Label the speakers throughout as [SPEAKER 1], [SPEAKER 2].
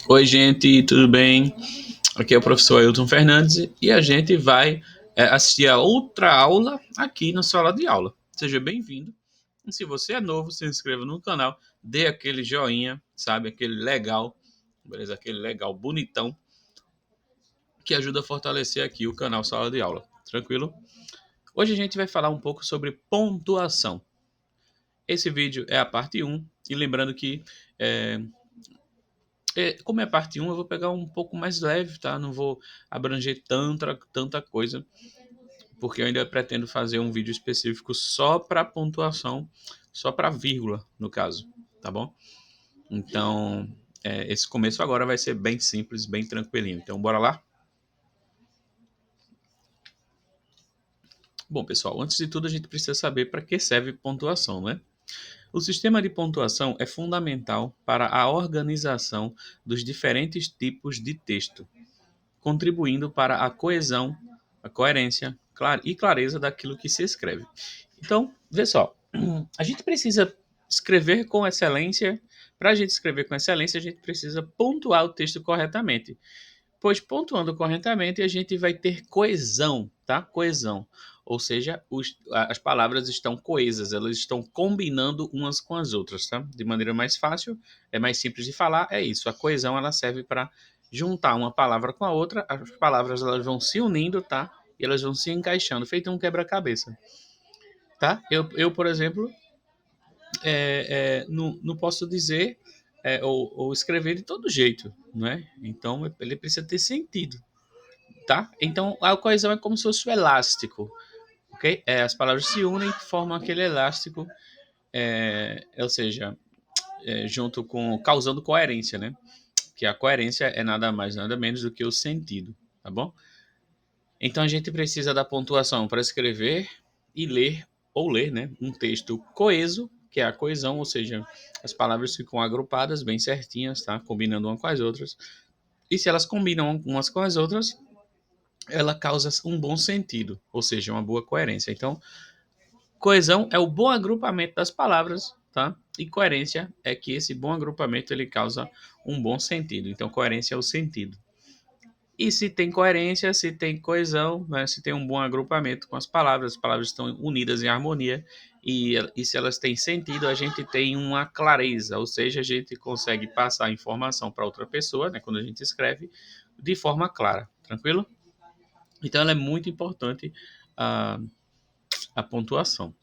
[SPEAKER 1] Oi, gente, tudo bem? Aqui é o professor Ailton Fernandes e a gente vai assistir a outra aula aqui na sala de aula. Seja bem-vindo. E se você é novo, se inscreva no canal, dê aquele joinha, sabe? Aquele legal, beleza? Aquele legal bonitão que ajuda a fortalecer aqui o canal Sala de Aula. Tranquilo? Hoje a gente vai falar um pouco sobre pontuação. Esse vídeo é a parte um e lembrando que é, como é parte um, eu vou pegar um pouco mais leve, tá? Não vou abranger tanta coisa, porque eu ainda pretendo fazer um vídeo específico só para pontuação, só para vírgula, no caso, tá bom? Então, esse começo agora vai ser bem simples, bem tranquilinho. Então, bora lá? Bom, pessoal, antes de tudo, a gente precisa saber para que serve pontuação, né? O sistema de pontuação é fundamental para a organização dos diferentes tipos de texto, contribuindo para a coesão, a coerência e clareza daquilo que se escreve. Então, vê só, a gente precisa escrever com excelência. Para a gente escrever com excelência, a gente precisa pontuar o texto corretamente. Pois pontuando corretamente, a gente vai ter coesão, tá? Coesão. Ou seja, as palavras estão coesas, elas estão combinando umas com as outras, tá? De maneira mais fácil, é mais simples de falar, é isso. A coesão, ela serve para juntar uma palavra com a outra, as palavras elas vão se unindo, tá? E elas vão se encaixando, feito um quebra-cabeça, tá? Por exemplo, não posso dizer ou escrever de todo jeito, não é? Então, ele precisa ter sentido, tá? Então a coesão é como se fosse o elástico, ok? As palavras se unem e formam aquele elástico, ou seja, junto com causando coerência, né? Que a coerência é nada mais nada menos do que o sentido, tá bom? Então a gente precisa da pontuação para escrever e ler ou ler, né? Um texto coeso, que é a coesão, ou seja, as palavras ficam agrupadas bem certinhas, tá? Combinando umas com as outras. E se elas combinam umas com as outras, ela causa um bom sentido, ou seja, uma boa coerência. Então, coesão é o bom agrupamento das palavras, tá? E coerência é que esse bom agrupamento ele causa um bom sentido. Então, coerência é o sentido. E se tem coerência, se tem coesão, né? Se tem um bom agrupamento com as palavras estão unidas em harmonia e se elas têm sentido, a gente tem uma clareza, ou seja, a gente consegue passar a informação para outra pessoa, né? Quando a gente escreve de forma clara, tranquilo? Então, ela é muito importante a, a pontuação.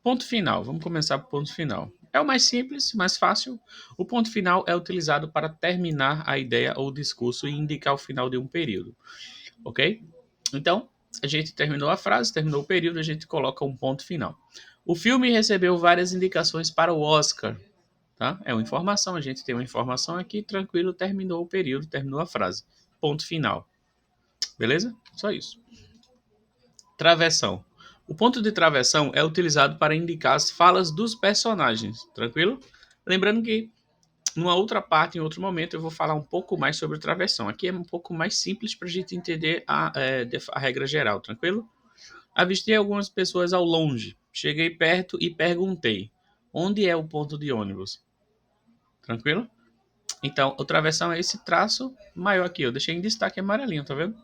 [SPEAKER 1] Ponto final. Vamos começar por ponto final. É o mais simples, mais fácil. O ponto final é utilizado para terminar a ideia ou discurso e indicar o final de um período, ok? Então, a gente terminou a frase, terminou o período, a gente coloca um ponto final. O filme recebeu várias indicações para o Oscar, tá? É uma informação, a gente tem uma informação aqui, tranquilo, terminou o período, terminou a frase. Ponto final. Beleza? Só isso. Travessão. O ponto de travessão é utilizado para indicar as falas dos personagens, tranquilo? Lembrando que numa outra parte, em outro momento, eu vou falar um pouco mais sobre travessão. Aqui é um pouco mais simples para a gente entender a regra geral, tranquilo? Avistei algumas pessoas ao longe. Cheguei perto e perguntei: onde é o ponto de ônibus? Tranquilo? Então, o travessão é esse traço maior aqui. Eu deixei em destaque amarelinho, tá vendo?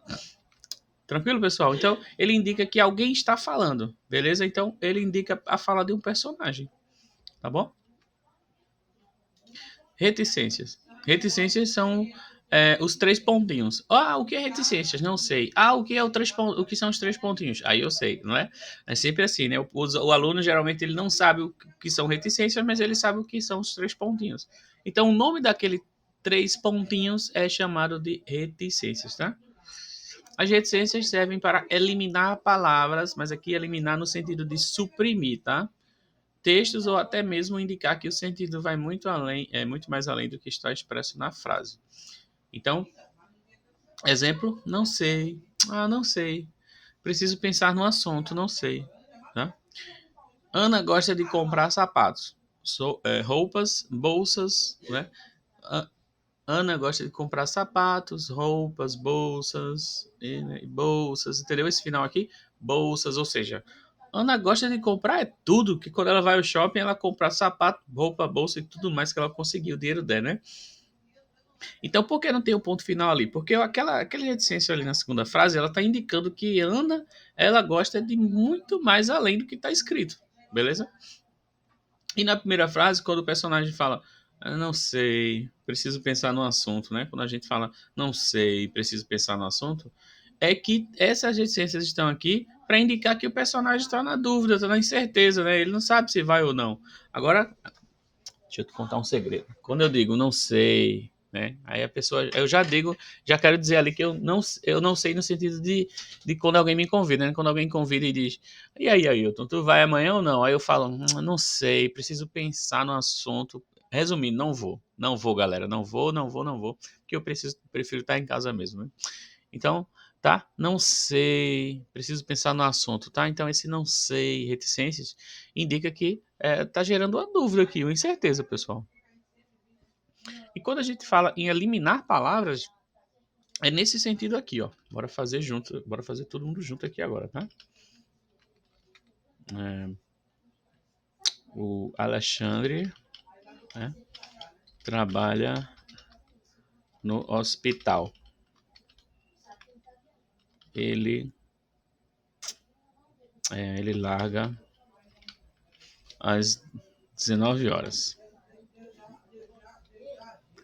[SPEAKER 1] Tranquilo, pessoal? Então, ele indica que alguém está falando, beleza? Então, ele indica a fala de um personagem, tá bom? Reticências. Reticências são os três pontinhos. Ah, o que é reticências? Não sei. Ah, o que é o que são os três pontinhos? Aí eu sei, não é? É sempre assim, né? O aluno geralmente ele não sabe o que são reticências, mas ele sabe o que são os três pontinhos. Então, o nome daquele três pontinhos é chamado de reticências, tá? As reticências servem para eliminar palavras, mas aqui eliminar no sentido de suprimir, tá? Textos ou até mesmo indicar que o sentido vai muito além, muito mais além do que está expresso na frase. Então, exemplo, não sei. Ah, não sei. Preciso pensar no assunto, não sei. Tá? Ana gosta de comprar sapatos, roupas, bolsas, né? Ana gosta de comprar sapatos, roupas, bolsas, né? Bolsas, entendeu? Esse final aqui, bolsas, ou seja, Ana gosta de comprar tudo, que quando ela vai ao shopping, ela compra sapato, roupa, bolsa e tudo mais que ela conseguiu, o dinheiro dela, né? Então, por que não tem o ponto final ali? Porque aquela reticência ali na segunda frase, ela está indicando que Ana, ela gosta de muito mais além do que está escrito, beleza? E na primeira frase, quando o personagem fala, não sei, preciso pensar no assunto, né? Quando a gente fala, não sei, preciso pensar no assunto, é que essas reticências estão aqui para indicar que o personagem está na dúvida, está na incerteza, né? Ele não sabe se vai ou não. Agora, deixa eu te contar um segredo. Quando eu digo não sei, né? Aí a pessoa, eu já digo, já quero dizer ali que eu não sei no sentido de quando alguém me convida, né? Quando alguém convida e diz, e aí, Ailton, tu vai amanhã ou não? Aí eu falo, não sei, preciso pensar no assunto. Resumindo, não vou. Não vou, galera. Não vou, não vou, não vou. Porque prefiro estar em casa mesmo, né? Então, tá? Não sei, preciso pensar no assunto, tá? Então, esse não sei, reticências, indica que tá gerando uma dúvida aqui, uma incerteza, pessoal. E quando a gente fala em eliminar palavras, é nesse sentido aqui, ó. Bora fazer junto, bora fazer todo mundo junto aqui agora, tá? O Alexandre, né, trabalha no hospital. Ele, ele larga às 19 horas.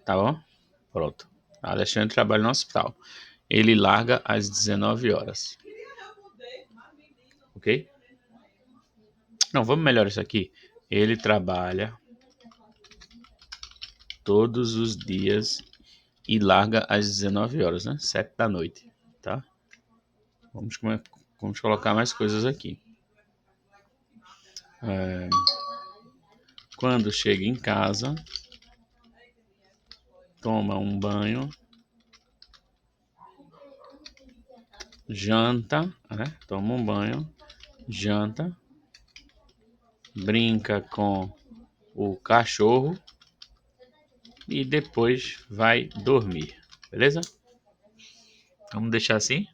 [SPEAKER 1] Tá bom? Pronto. Alexandre trabalha no hospital. Ele larga às 19 horas. Ok? Não, vamos melhorar isso aqui. Ele trabalha todos os dias e larga às 19 horas, né? 7 da noite, tá? Vamos colocar mais coisas aqui. Quando chega em casa, toma um banho, janta, né? Toma um banho, janta, brinca com o cachorro e depois vai dormir, beleza? Vamos deixar assim.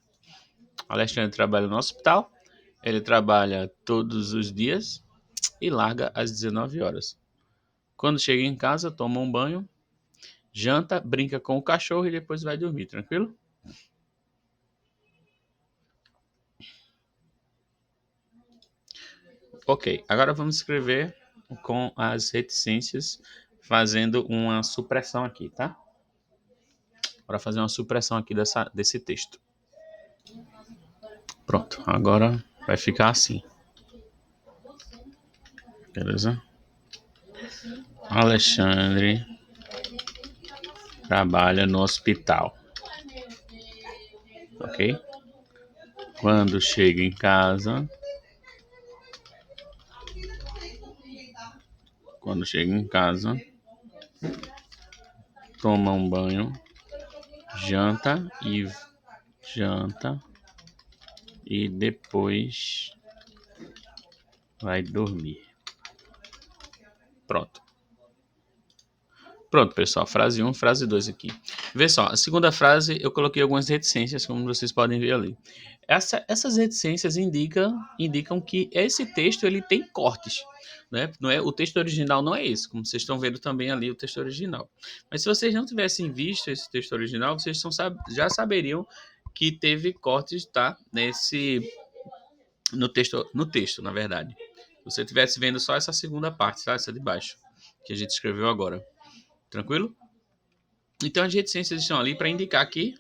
[SPEAKER 1] Alexandre trabalha no hospital. Ele trabalha todos os dias e larga às 19 horas. Quando chega em casa, toma um banho, janta, brinca com o cachorro e depois vai dormir, tranquilo? Ok, agora vamos escrever com as reticências, fazendo uma supressão aqui, tá? Para fazer uma supressão aqui desse texto. Pronto, agora vai ficar assim. Beleza? Alexandre trabalha no hospital. Ok? Quando chega em casa, toma um banho, janta e depois vai dormir. Pronto. Pronto, pessoal. Frase 1, frase 2 aqui. Vê só, a segunda frase eu coloquei algumas reticências, como vocês podem ver ali. Essas reticências indicam que esse texto ele tem cortes. Né? Não é, o texto original não é esse, como vocês estão vendo também ali o texto original. Mas se vocês não tivessem visto esse texto original, vocês já saberiam que teve cortes, tá? No texto, na verdade. Se você estivesse vendo só essa segunda parte, tá? Essa de baixo, que a gente escreveu agora. Tranquilo? Então as reticências estão ali para indicar que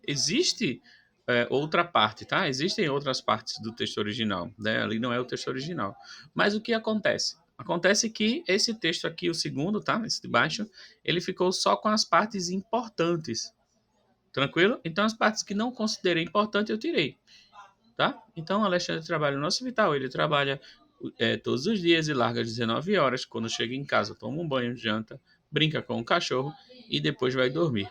[SPEAKER 1] existe outra parte, tá? Existem outras partes do texto original, né? Ali não é o texto original. Mas o que acontece? Acontece que esse texto aqui, o segundo, tá? Esse de baixo, ele ficou só com as partes importantes. Tranquilo? Então as partes que não considerei importante eu tirei, tá? Então Alexandre trabalha no hospital, ele trabalha todos os dias e larga às 19 horas. Quando chega em casa, toma um banho, janta, brinca com o cachorro e depois vai dormir.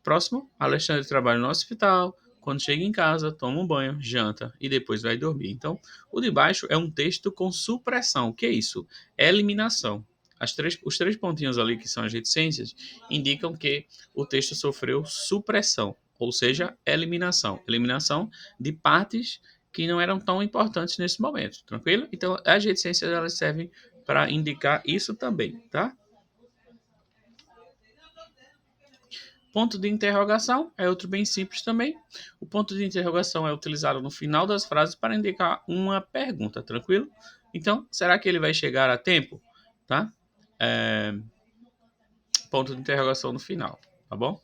[SPEAKER 1] Próximo, Alexandre trabalha no hospital. Quando chega em casa, toma um banho, janta e depois vai dormir. Então, o de baixo é um texto com supressão. O que é isso? É eliminação. Os três pontinhos ali, que são as reticências, indicam que o texto sofreu supressão, ou seja, eliminação. Eliminação de partes que não eram tão importantes nesse momento, tranquilo? Então, as reticências elas servem para indicar isso também, tá? Ponto de interrogação é outro bem simples também. O ponto de interrogação é utilizado no final das frases para indicar uma pergunta, tranquilo? Então, será que ele vai chegar a tempo? Tá? É, ponto de interrogação no final, tá bom?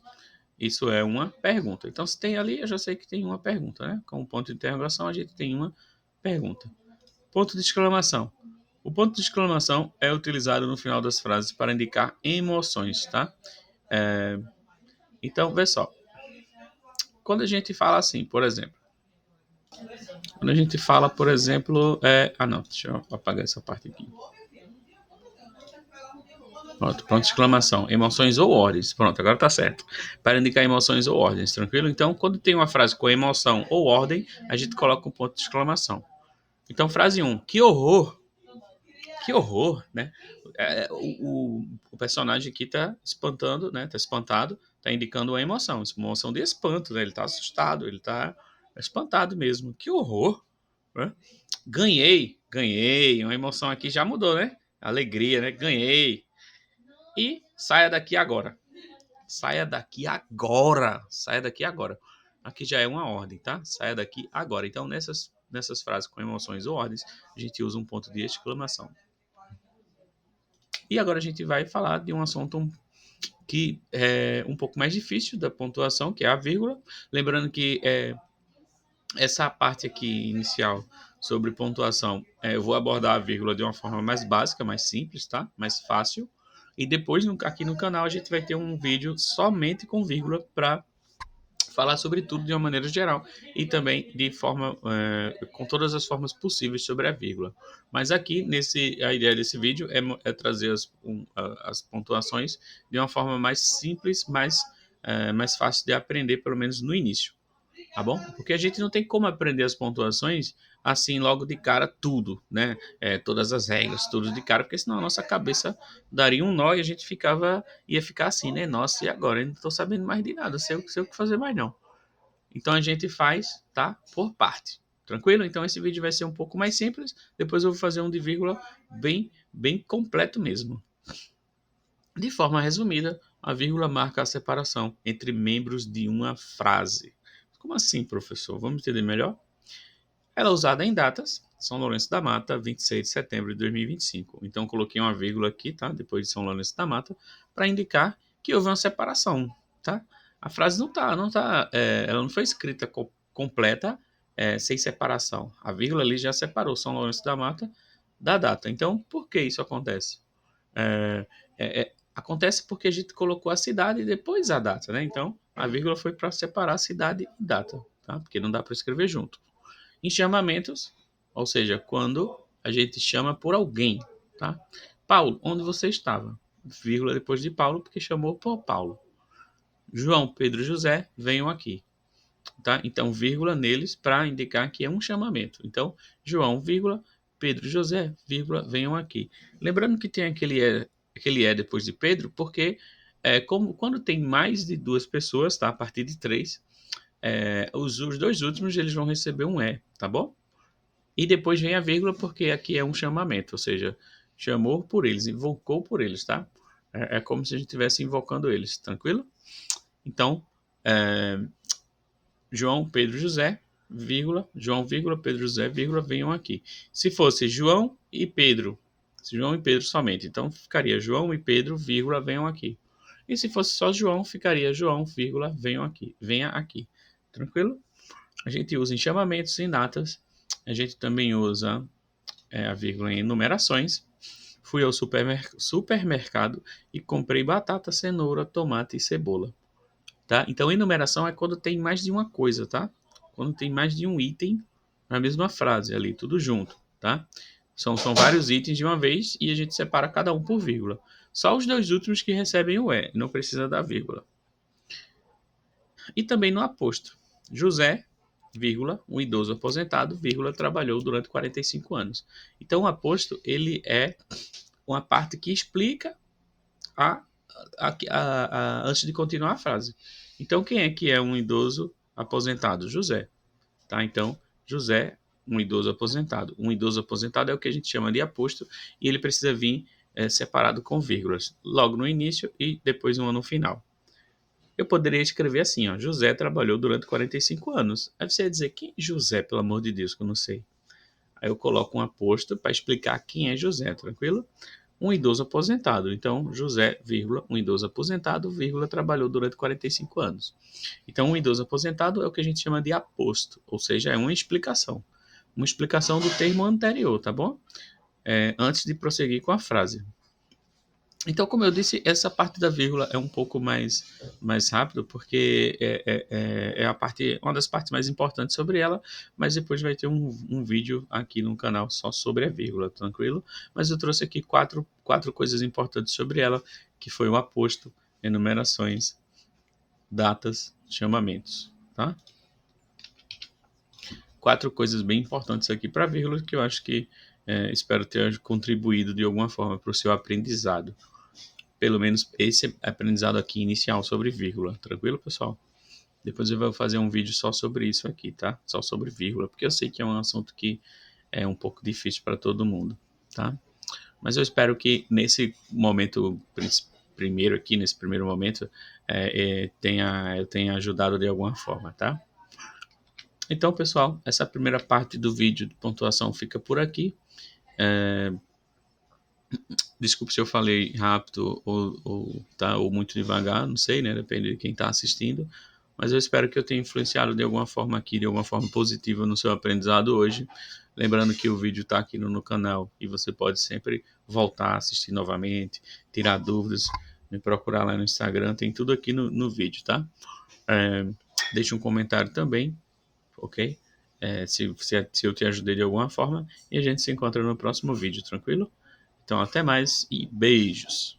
[SPEAKER 1] Isso é uma pergunta. Então, se tem ali, eu já sei que tem uma pergunta, né? Com o ponto de interrogação, a gente tem uma pergunta. Ponto de exclamação. O ponto de exclamação é utilizado no final das frases para indicar emoções, tá? É, então, vê só. Quando a gente fala assim, por exemplo, quando a gente fala, por exemplo, não, deixa eu apagar essa parte aqui. Pronto, ponto de exclamação. Emoções ou ordens. Pronto, agora tá certo. Para indicar emoções ou ordens, tranquilo? Então, quando tem uma frase com emoção ou ordem, a gente coloca um ponto de exclamação. Então, frase 1. Que horror, né? O personagem aqui tá espantando, né? Tá espantado, tá indicando uma emoção de espanto, né? Ele tá assustado, ele tá espantado mesmo. Que horror, né? Ganhei. Uma emoção aqui já mudou, né? Alegria, né? Ganhei. E saia daqui agora. Saia daqui agora. Saia daqui agora. Aqui já é uma ordem, tá? Saia daqui agora. Então, nessas frases com emoções ou ordens, a gente usa um ponto de exclamação. E agora a gente vai falar de um assunto que é um pouco mais difícil da pontuação, que é a vírgula. Lembrando que essa parte aqui inicial sobre pontuação, eu vou abordar a vírgula de uma forma mais básica, mais simples, tá? Mais fácil. E depois, aqui no canal, a gente vai ter um vídeo somente com vírgula para falar sobre tudo de uma maneira geral e também de forma com todas as formas possíveis sobre a vírgula. Mas aqui a ideia desse vídeo é trazer as pontuações de uma forma mais simples, mais fácil de aprender, pelo menos no início, tá bom? Porque a gente não tem como aprender as pontuações assim logo de cara tudo, né? Todas as regras, tudo de cara, porque senão a nossa cabeça daria um nó e a gente ia ficar assim, né? Nossa, e agora? Eu não estou sabendo mais de nada, sei o que fazer mais não. Então a gente faz, tá? Por parte. Tranquilo? Então esse vídeo vai ser um pouco mais simples. Depois eu vou fazer um de vírgula bem completo mesmo. De forma resumida, a vírgula marca a separação entre membros de uma frase. Como assim, professor? Vamos entender melhor? Ela é usada em datas. São Lourenço da Mata, 26 de setembro de 2025. Então coloquei uma vírgula aqui, tá? Depois de São Lourenço da Mata, para indicar que houve uma separação, tá? A frase ela não foi escrita completa, sem separação. A vírgula ali já separou São Lourenço da Mata da data. Então, por que isso acontece? Acontece porque a gente colocou a cidade e depois a data, né? Então, a vírgula foi para separar cidade e data, tá? Porque não dá para escrever junto. Em chamamentos, ou seja, quando a gente chama por alguém, tá? Paulo, onde você estava? Vírgula depois de Paulo, porque chamou por Paulo. João, Pedro, José, venham aqui, tá? Então, vírgula neles para indicar que é um chamamento. Então, João, vírgula, Pedro, José, vírgula, venham aqui. Lembrando que tem aquele depois de Pedro, porque quando tem mais de duas pessoas, tá? A partir de três, os dois últimos eles vão receber um tá bom? E depois vem a vírgula, porque aqui é um chamamento, ou seja, chamou por eles, invocou por eles, tá? É como se a gente estivesse invocando eles, tranquilo? Então, é, João, Pedro, José, vírgula, João, vírgula, Pedro, José, vírgula, venham aqui. Se fosse João e Pedro somente, então ficaria João e Pedro, vírgula, venham aqui. E se fosse só João, ficaria João, vírgula, venham aqui, venha aqui. Tranquilo? A gente usa em chamamentos, em datas. A gente também usa a vírgula em numerações. Fui ao supermercado e comprei batata, cenoura, tomate e cebola. Tá? Então, enumeração é quando tem mais de uma coisa, tá? Quando tem mais de um item na mesma frase ali, tudo junto, tá? São vários itens de uma vez e a gente separa cada um por vírgula. Só os dois últimos que recebem o não precisa da vírgula. E também no aposto. José, vírgula, um idoso aposentado, vírgula, trabalhou durante 45 anos. Então, o aposto, ele é uma parte que explica antes de continuar a frase. Então, quem é que é um idoso aposentado? José. Tá? Então, José, um idoso aposentado. Um idoso aposentado é o que a gente chama de aposto e ele precisa vir separado com vírgulas, logo no início e depois uma no final. Eu poderia escrever assim, ó, José trabalhou durante 45 anos. Aí você ia dizer, quem é José, pelo amor de Deus, que eu não sei. Aí eu coloco um aposto para explicar quem é José, tranquilo? Um idoso aposentado. Então, José, vírgula, um idoso aposentado, vírgula, trabalhou durante 45 anos. Então, um idoso aposentado é o que a gente chama de aposto, ou seja, é uma explicação. Uma explicação do termo anterior, tá bom? Antes de prosseguir com a frase. Então, como eu disse, essa parte da vírgula é um pouco mais rápido, porque é uma das partes mais importantes sobre ela, mas depois vai ter um vídeo aqui no canal só sobre a vírgula, tranquilo? Mas eu trouxe aqui quatro coisas importantes sobre ela, que foi o aposto, enumerações, datas, chamamentos, tá? Quatro coisas bem importantes aqui para a vírgula, que eu acho que espero ter contribuído de alguma forma para o seu aprendizado. Pelo menos esse aprendizado aqui inicial sobre vírgula. Tranquilo, pessoal? Depois eu vou fazer um vídeo só sobre isso aqui, tá? Só sobre vírgula, porque eu sei que é um assunto que é um pouco difícil para todo mundo, tá? Mas eu espero que nesse momento primeiro aqui, nesse primeiro momento, eu tenha ajudado de alguma forma, tá? Então, pessoal, essa primeira parte do vídeo de pontuação fica por aqui. Desculpe se eu falei rápido ou muito devagar, não sei, né? Depende de quem está assistindo. Mas eu espero que eu tenha influenciado de alguma forma aqui, de alguma forma positiva no seu aprendizado hoje. Lembrando que o vídeo está aqui no canal e você pode sempre voltar a assistir novamente, tirar dúvidas, me procurar lá no Instagram, tem tudo aqui no vídeo, tá? Deixe um comentário também, ok? Se eu te ajudei de alguma forma e a gente se encontra no próximo vídeo, tranquilo? Então, até mais e beijos.